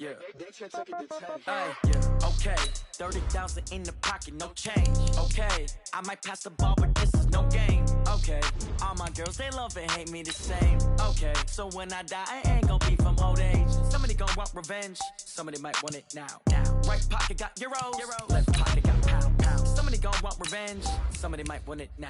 Yeah. Yeah. Okay. 30,000 in the pocket, no change. Okay. I might pass the ball, but this is no game. Okay. All my girls, they love and hate me the same. Okay. So when I die, I ain't gonna be from old age. Somebody gonna want revenge. Somebody might want it now. Right pocket got euros. Left pocket got pound. Somebody gonna want revenge. Somebody might want it now.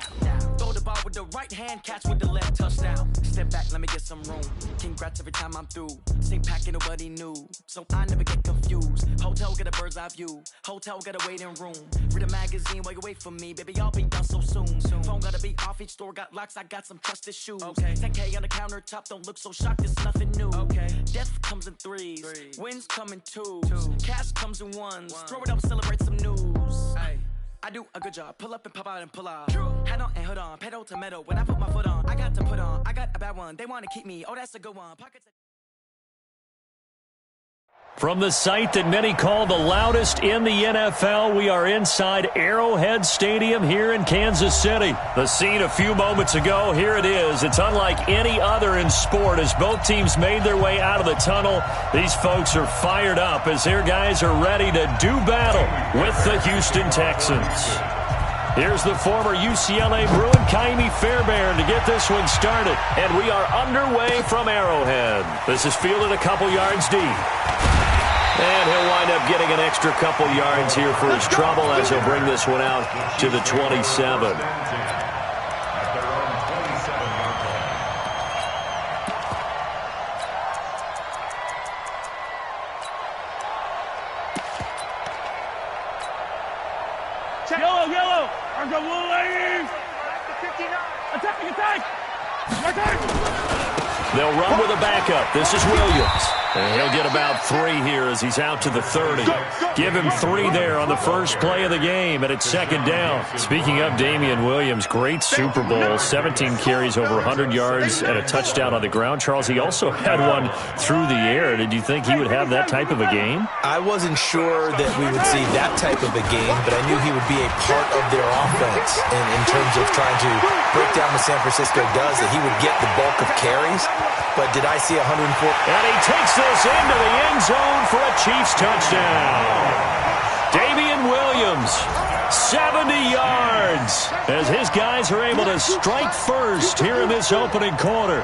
Throw the ball with the right hand, catch with the left, touchdown. Step back, let me get some room. Congrats every time I'm through. Same packet, nobody knew. So I never get confused. Hotel get a bird's eye view. Hotel got a waiting room. Read a magazine while you wait for me. Baby, I'll be done so soon. Phone gotta be off, each store got locks. I got some trusted shoes. Okay. 10K on the countertop, don't look so shocked, it's nothing new. Okay. Death comes in threes. Wins come in twos. Cash comes in ones. Throw it up, celebrate some news. Ay. I do a good job. Pull up and pop out and pull out. Head on and hood on. Pedal to metal. When I put my foot on, I got to put on. I got a bad one. They want to keep me. Oh, that's a good one. Pockets. From the site that many call the loudest in the NFL, we are inside Arrowhead Stadium here in Kansas City. The scene a few moments ago, here it is. It's unlike any other in sport as both teams made their way out of the tunnel. These folks are fired up as their guys are ready to do battle with the Houston Texans. Here's the former UCLA Bruin, Kaimi Fairbairn, to get this one started. And we are underway from Arrowhead. This is fielded a couple yards deep. And he'll wind up getting an extra couple yards here for his trouble as he'll bring this one out to the 27. Yellow. Our go blue ladies. Attack. They'll run with a backup. This is Williams. And he'll get about 3 here as he's out to the 30. Give him 3 there on the first play of the game, and it's second down. Speaking of Damian Williams, great Super Bowl, 17 carries, over 100 yards, and a touchdown on the ground. Charles, he also had one through the air. Did you think he would have that type of a game? I wasn't sure that we would see that type of a game, but I knew he would be a part of their offense in terms of trying to break down what San Francisco does, that he would get the bulk of carries. But did I see 104? And he takes this into the end zone for a Chiefs touchdown. Damian Williams, 70 yards, as his guys are able to strike first here in this opening quarter.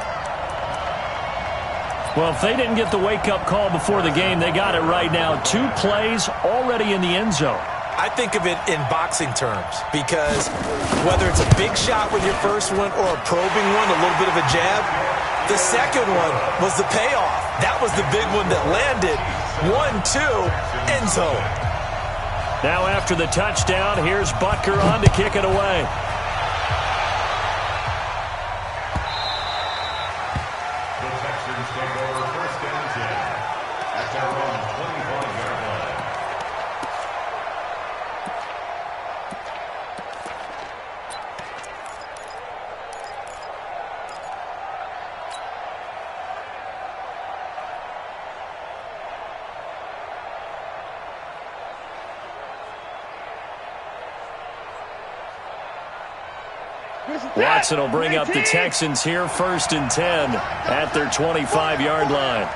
Well, if they didn't get the wake-up call before the game, they got it right now. 2 plays already in the end zone. I think of it in boxing terms, because whether it's a big shot with your first one or a probing one, a little bit of a jab, the second one was the payoff. That was the big one that landed. 1-2, end zone. Now after the touchdown, here's Butker on to kick it away. The Texans take over first and 10 at their own 25-yard line. Watson will bring up the Texans here first and 10 at their 25-yard line.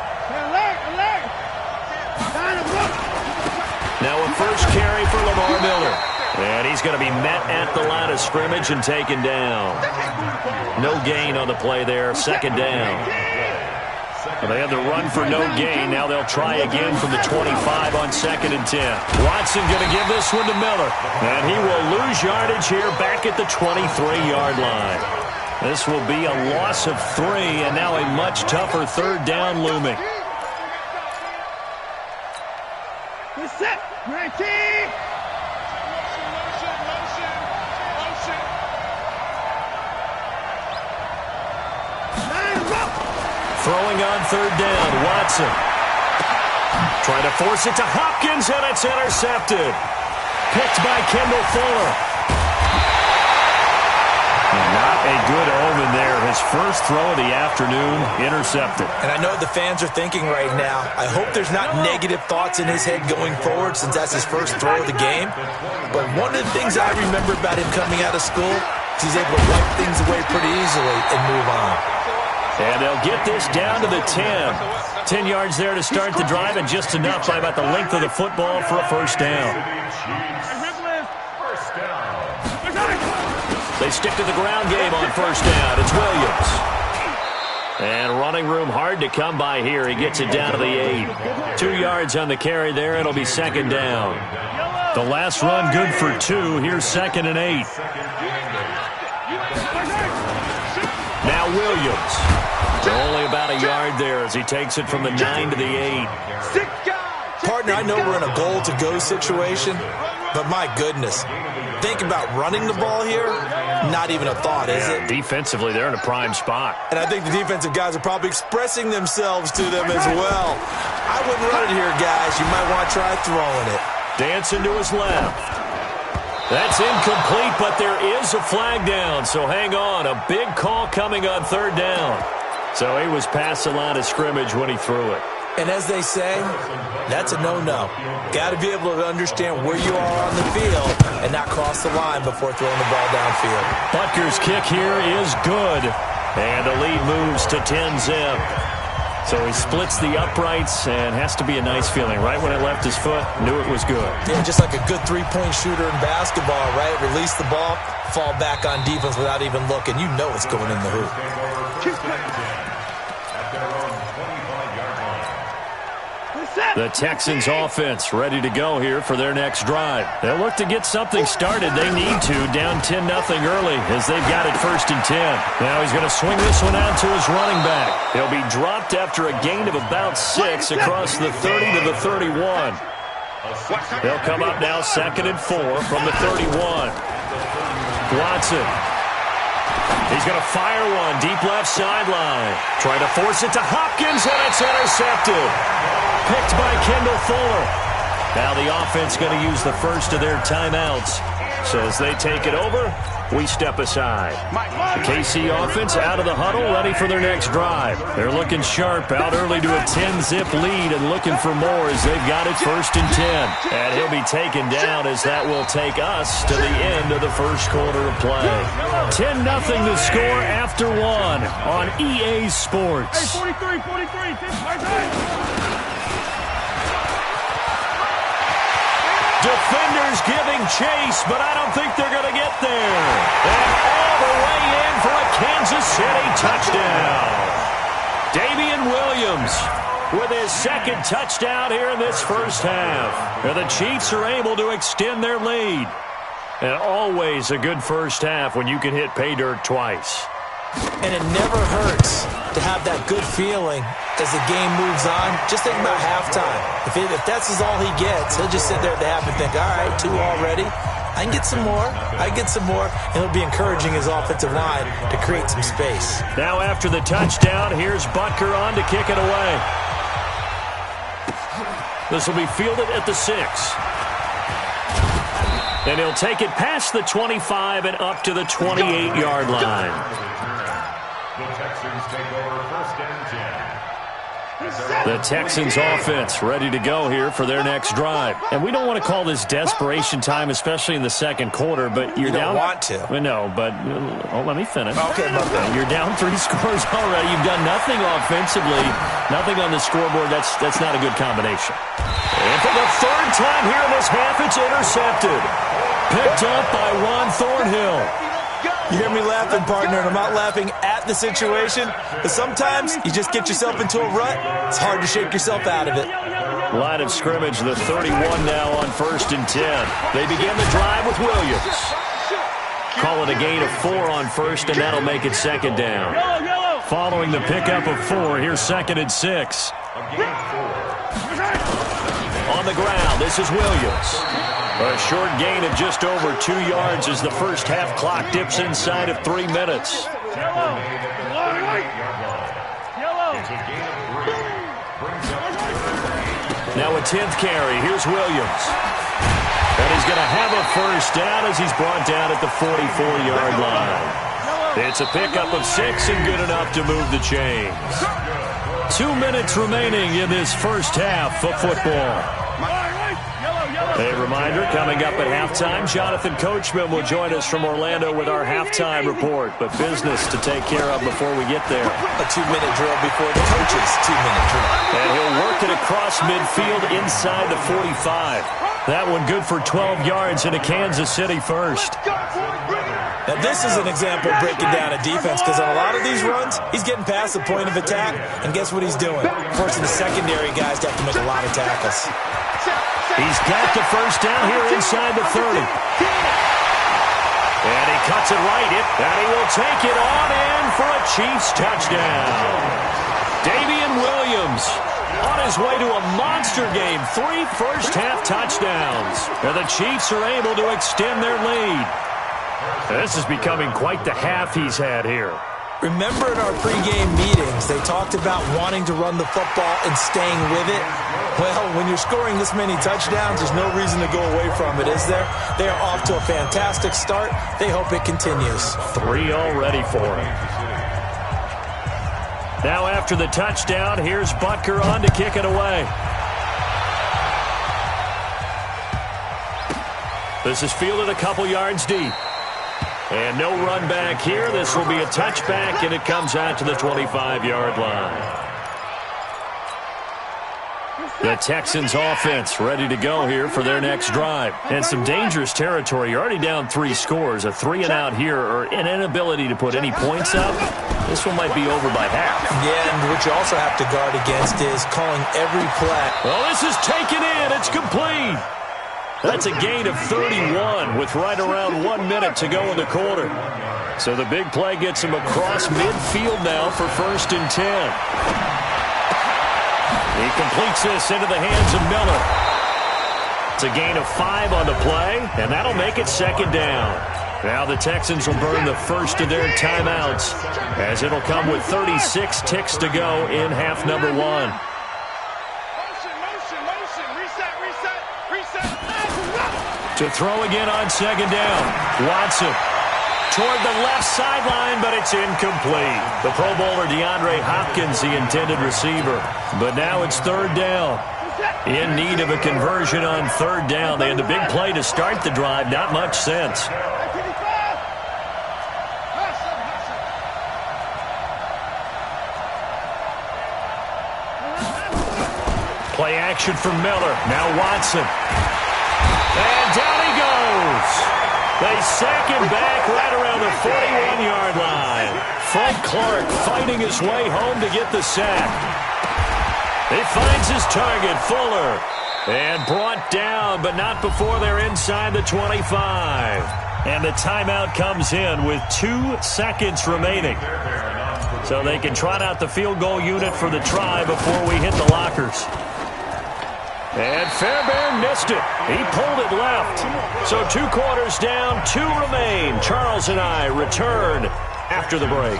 Now a first carry for Lamar Miller. And he's going to be met at the line of scrimmage and taken down. No gain on the play there, second down. Well, they had the run for no gain. Now they'll try again from the 25 on second and 10. Watson going to give this one to Miller. And he will lose yardage here back at the 23-yard line. This will be a loss of 3, and now a much tougher third down looming. Set. Ready. Throwing on third down, Watson. Trying to force it to Hopkins, and it's intercepted. Picked by Kendall Fuller. Not a good omen there. His first throw of the afternoon, intercepted. And I know the fans are thinking right now, I hope there's not negative thoughts in his head going forward since that's his first throw of the game. But one of the things I remember about him coming out of school is he's able to wipe things away pretty easily and move on. And they'll get this down to the 10. 10 yards there to start the drive, and just enough by about the length of the football for a first down. They stick to the ground game on first down. It's Williams. And running room hard to come by here. He gets it down to the 8. 2 yards on the carry there. It'll be second down. The last run good for 2. Here's 2nd and 8. Now Williams. Only about a yard there as he takes it from the 9 to the 8. Partner, I know we're in a goal-to-go situation, but my goodness. Think about running the ball here. Not even a thought, is it? Defensively, they're in a prime spot. And I think the defensive guys are probably expressing themselves to them as well. I wouldn't run it here, guys. You might want to try throwing it. Dancing to his left. That's incomplete, but there is a flag down, so hang on. A big call coming on third down. So he was past the line of scrimmage when he threw it. And as they say, that's a no-no. Got to be able to understand where you are on the field and not cross the line before throwing the ball downfield. Butker's kick here is good. And the lead moves to 10-zip. So he splits the uprights and has to be a nice feeling. Right when it left his foot, knew it was good. Yeah, just like a good three-point shooter in basketball, right? Release the ball, fall back on defense without even looking. You know it's going in the hoop. The Texans offense ready to go here for their next drive. They'll look to get something started. They need to, down 10-0 early as they've got it 1st and 10. Now he's going to swing this one out to his running back. He'll be dropped after a gain of about 6 across the 30 to the 31. They'll come up now 2nd and 4 from the 31. Watson. He's going to fire one deep left sideline. Trying to force it to Hopkins, and it's intercepted. Picked by Kendall Fuller. Now the offense going to use the first of their timeouts. So as they take it over, we step aside. The KC offense out of the huddle, ready for their next drive. They're looking sharp, out early to a 10-zip lead and looking for more as they've got it 1st and 10. And he'll be taken down as that will take us to the end of the first quarter of play. 10-0 the score after 1 on EA Sports. Hey, 43, Defenders giving chase, but I don't think they're going to get there. And all the way in for a Kansas City touchdown. Damian Williams with his 2nd touchdown here in this first half. And the Chiefs are able to extend their lead. And always a good first half when you can hit pay dirt twice. And it never hurts to have that good feeling as the game moves on. Just think about halftime. If that's all he gets, he'll just sit there at the half and think, all right, 2 already. I can get some more. And it'll be encouraging his offensive line to create some space. Now after the touchdown, here's Butker on to kick it away. This will be fielded at the 6. And he'll take it past the 25 and up to the 28-yard line. The Texans take over 1st and 10. The Texans offense ready to go here for their next drive. And we don't want to call this desperation time, especially in the second quarter, but you're down. You don't want to. No, but let me finish. Okay, You're down 3 scores already. You've done nothing offensively, nothing on the scoreboard. That's not a good combination. And for the 3rd time here in this half, it's intercepted. Picked up by Juan Thornhill. You hear me laughing, partner, and I'm not laughing at the situation, but sometimes you just get yourself into a rut. It's hard to shake yourself out of it. Line of scrimmage, the 31 now on 1st and 10. They begin the drive with Williams. Call it a gain of 4 on 1st, and that'll make it 2nd down. Following the pickup of 4, here's 2nd and 6. On the ground, this is Williams. A short gain of just over 2 yards as the first half clock dips inside of 3 minutes. Now a 10th carry. Here's Williams. And he's going to have a first down as he's brought down at the 44-yard line. It's a pickup of 6 and good enough to move the chains. 2 minutes remaining in this first half of football. A reminder, coming up at halftime, Jonathan Coachman will join us from Orlando with our halftime report. But business to take care of before we get there. A 2-minute drill before the coach's 2-minute drill. And he'll work it across midfield inside the 45. That one good for 12 yards into Kansas City first. Now, this is an example of breaking down a defense, because on a lot of these runs, he's getting past the point of attack, and guess what he's doing? Forcing the secondary guys to have to make a lot of tackles. He's got the first down here inside the 30. And he cuts it right, and he will take it on in for a Chiefs touchdown. Damian Williams on his way to a monster game, 3 first-half touchdowns. And the Chiefs are able to extend their lead. This is becoming quite the half he's had here. Remember in our pregame meetings, they talked about wanting to run the football and staying with it? Well, when you're scoring this many touchdowns, there's no reason to go away from it, is there? They are off to a fantastic start. They hope it continues. 3 already for him. Now after the touchdown, here's Butker on to kick it away. This is fielded a couple yards deep. And no run back here. This will be a touchback, and it comes out to the 25-yard line. The Texans offense ready to go here for their next drive. And some dangerous territory. You're already down 3 scores. A 3-and-out here, or an inability to put any points up. This one might be over by half. Yeah, and what you also have to guard against is calling every play. Well, this is taken in. It's complete. That's a gain of 31 with right around 1 minute to go in the quarter. So the big play gets him across midfield now for 1st and 10. He completes this into the hands of Miller. It's a gain of 5 on the play, and that'll make it 2nd down. Now the Texans will burn the first of their timeouts, as it'll come with 36 ticks to go in half number 1. To throw again on 2nd down. Watson toward the left sideline, but it's incomplete. The Pro Bowler DeAndre Hopkins, the intended receiver. But now it's 3rd down. In need of a conversion on 3rd down. They had the big play to start the drive. Not much sense. Play action from Miller. Now Watson. And down he goes. They sack him back right around the 41-yard line. Frank Clark fighting his way home to get the sack. He finds his target, Fuller. And brought down, but not before they're inside the 25. And the timeout comes in with 2 seconds remaining. So they can trot out the field goal unit for the try before we hit the lockers. And Fairbairn missed it. He pulled it left. So 2 quarters down, 2 remain. Charles and I return after the break.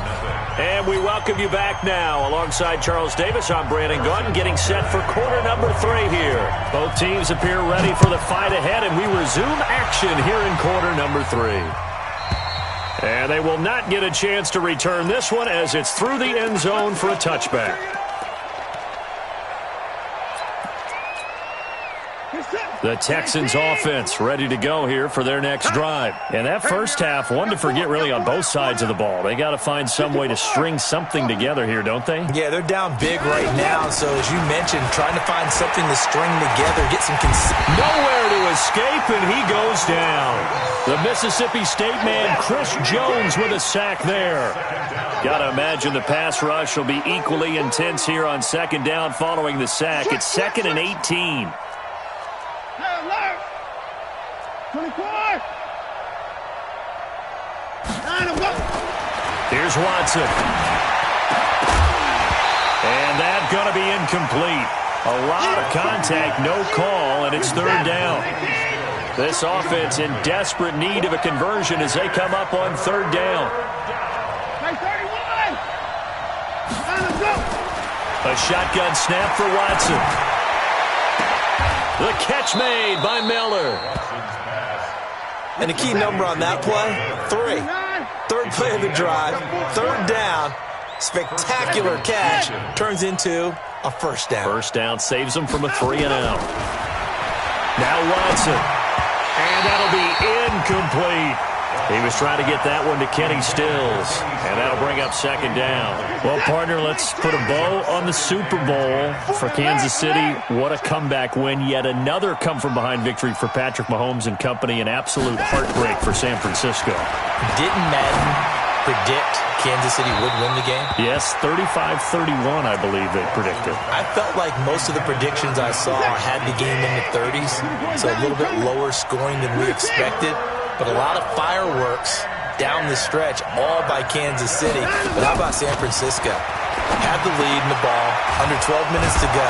And we welcome you back now. Alongside Charles Davis, I'm Brandon Gautin, getting set for quarter number 3 here. Both teams appear ready for the fight ahead, and we resume action here in quarter number 3. And they will not get a chance to return this one as it's through the end zone for a touchback. The Texans offense ready to go here for their next drive. And that first half, one to forget really on both sides of the ball. They got to find some way to string something together here, don't they? Yeah, they're down big right now. So as you mentioned, trying to find something to string together, get some nowhere to escape, and he goes down. The Mississippi State man, Chris Jones, with a sack there. Got to imagine the pass rush will be equally intense here on 2nd down following the sack. It's 2nd and 18. 24. Here's Watson. And that's going to be incomplete. A lot of contact, no call, and it's 3rd down. This offense in desperate need of a conversion as they come up on 3rd down. A shotgun snap for Watson. The catch made by Miller. And the key number on that play, 3. 3rd play of the drive, 3rd down, spectacular catch, turns into a 1st down. 1st down saves them from a 3-and-out. Now Watson. And that'll be incomplete. He was trying to get that one to Kenny Stills. And that'll bring up second down. Well, partner, let's put a bow on the Super Bowl for Kansas City. What a comeback win. Yet another come-from-behind victory for Patrick Mahomes and company. An absolute heartbreak for San Francisco. Didn't Madden predict Kansas City would win the game? Yes, 35-31, I believe they predicted. I felt like most of the predictions I saw had the game in the 30s, so a little bit lower scoring than we expected. But a lot of fireworks down the stretch, all by Kansas City. But how about San Francisco? Had the lead in the ball, under 12 minutes to go,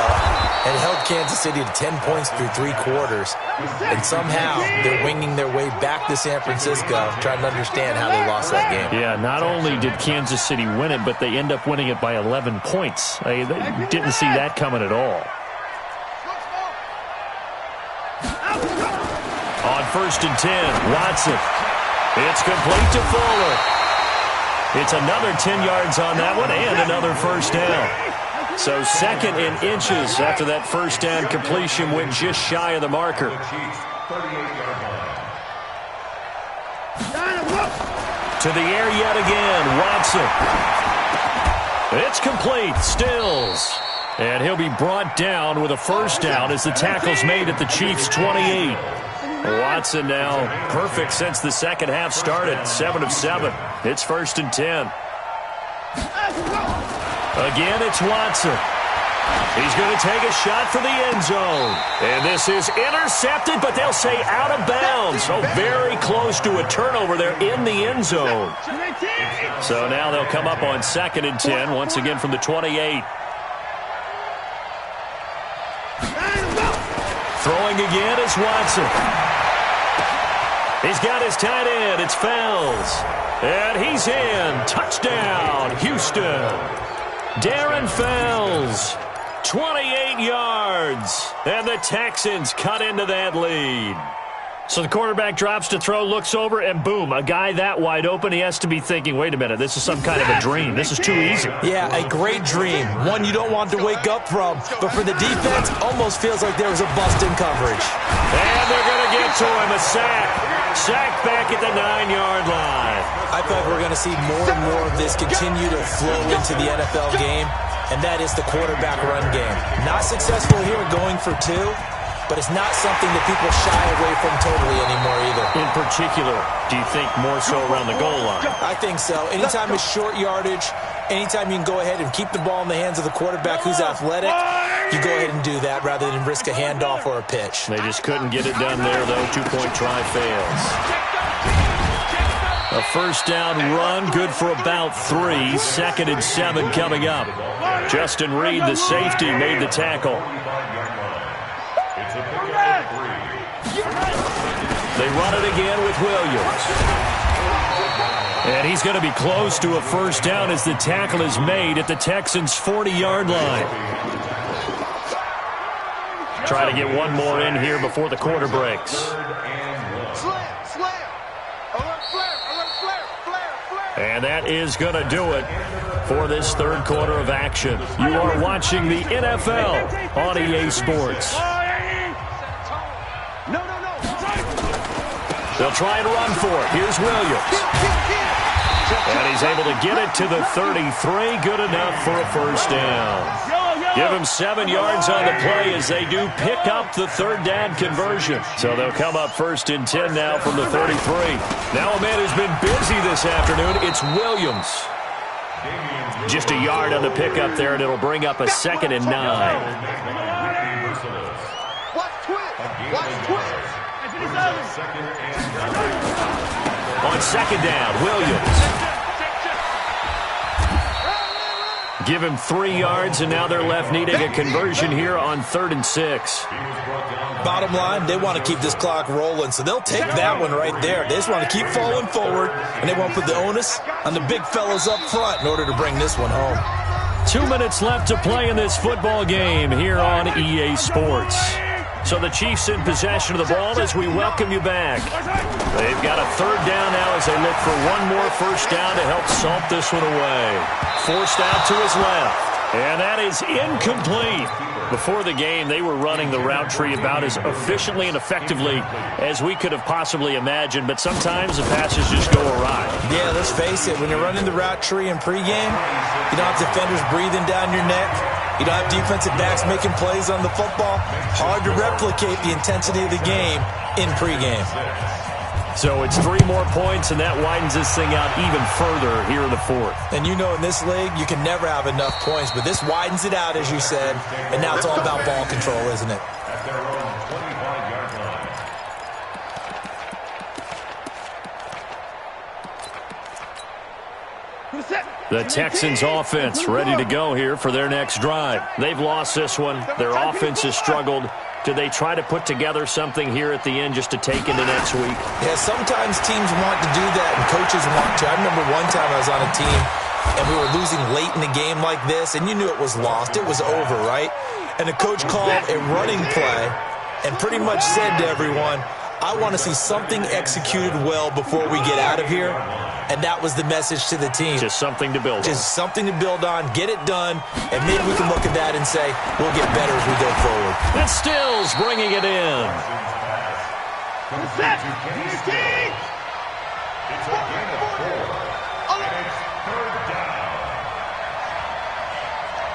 and held Kansas City to 10 points through 3 quarters. And somehow they're winging their way back to San Francisco, trying to understand how they lost that game. Yeah, not only did Kansas City win it, but they end up winning it by 11 points. They didn't see that coming at all. On 1st and 10, Watson. It's complete to Fuller. It's another 10 yards on that one and another first down. So second in inches after that first down completion went just shy of the marker. To the air yet again, Watson. It's complete, Stills. And he'll be brought down with a first down as the tackle's made at the Chiefs' 28. Watson now perfect since the second half started. 7 of 7. It's 1st and 10. Again, it's Watson. He's going to take a shot for the end zone. And this is intercepted, but they'll say out of bounds. So very close to a turnover there in the end zone. So now they'll come up on 2nd and 10, once again from the 28. Throwing again is Watson. He's got his tight end. It's Fells. And he's in. Touchdown, Houston. Darren Fells. 28 yards. And the Texans cut into that lead. So the quarterback drops to throw, looks over, and boom, a guy that wide open, he has to be thinking, wait a minute, this is some kind of a dream. This is too easy. Yeah, a great dream. One you don't want to wake up from. But for the defense, almost feels like there was a bust in coverage. And they're going to get to him, a sack. Sack back at the 9-yard line. I feel like we're going to see more and more of this continue to flow into the NFL game, and that is the quarterback run game. Not successful here going for 2. But it's not something that people shy away from totally anymore either. In particular, do you think more so around the goal line? I think so. Anytime it's short yardage, anytime you can go ahead and keep the ball in the hands of the quarterback who's athletic, you go ahead and do that rather than risk a handoff or a pitch. They just couldn't get it done there, though. 2-point try fails. A first down run, good for about 3. 2nd and 7 coming up. Justin Reed, the safety, made the tackle. They run it again with Williams. And he's going to be close to a first down as the tackle is made at the Texans' 40-yard line. Try to get one more in here before the quarter breaks. And that is going to do it for this third quarter of action. You are watching the NFL on EA Sports. They'll try and run for it. Here's Williams. And he's able to get it to the 33. Good enough for a first down. Give him 7 yards on the play as they do pick up the third down conversion. So they'll come up 1st and 10 now from the 33. Now a man who's been busy this afternoon. It's Williams. Just a yard on the pickup there, and it'll bring up a 2nd and 9. On 2nd down, Williams. Give him 3 yards, and now they're left needing a conversion here on 3rd and 6. Bottom line, they want to keep this clock rolling, so they'll take that one right there. They just want to keep falling forward, and they want to put the onus on the big fellows up front in order to bring this one home. 2 minutes left to play in this football game here on EA Sports. So the Chiefs in possession of the ball as we welcome you back. They've got a third down now as they look for one more first down to help salt this one away. Forced out to his left. And that is incomplete. Before the game, they were running the route tree about as efficiently and effectively as we could have possibly imagined, but sometimes the passes just go awry. Yeah, let's face it. When you're running the route tree in pregame, you don't have defenders breathing down your neck. You don't have defensive backs making plays on the football. Hard to replicate the intensity of the game in pregame. So it's 3 more points, and that widens this thing out even further here in the fourth. And you know in this league, you can never have enough points, but this widens it out, as you said, and now it's all about ball control, isn't it? At their own 25-yard line. The Texans offense ready to go here for their next drive. They've lost this one. Their offense has struggled. Do they try to put together something here at the end just to take into next week? Yeah, sometimes teams want to do that and coaches want to. I remember one time I was on a team and we were losing late in the game like this, and you knew it was lost. It was over, right? And the coach called a running play and pretty much said to everyone, I want to see something executed well before we get out of here. And that was the message to the team. Just something to build on. Just something to build on, get it done, and maybe we can look at that and say, we'll get better as we go forward. And Stills bringing it in. It's a gain of 4. And it's third down.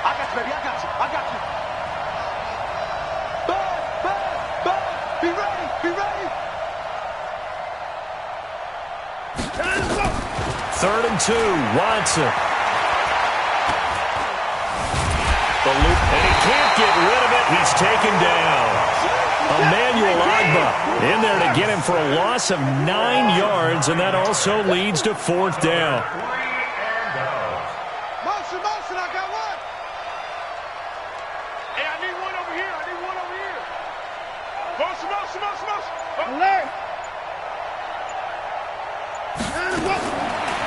I got you, baby. I got you. Bud. Be ready. Third and 2, Watson. The loop, and he can't get rid of it. He's taken down. Emmanuel Agba in there to get him for a loss of 9 yards, and that also leads to 4th down. 3 and out. Motion, I got one. Hey, I need one over here. Motion. Alert.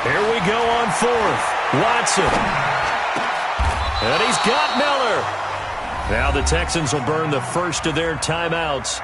Here we go on 4th. Watson. And he's got Miller. Now the Texans will burn the first of their timeouts.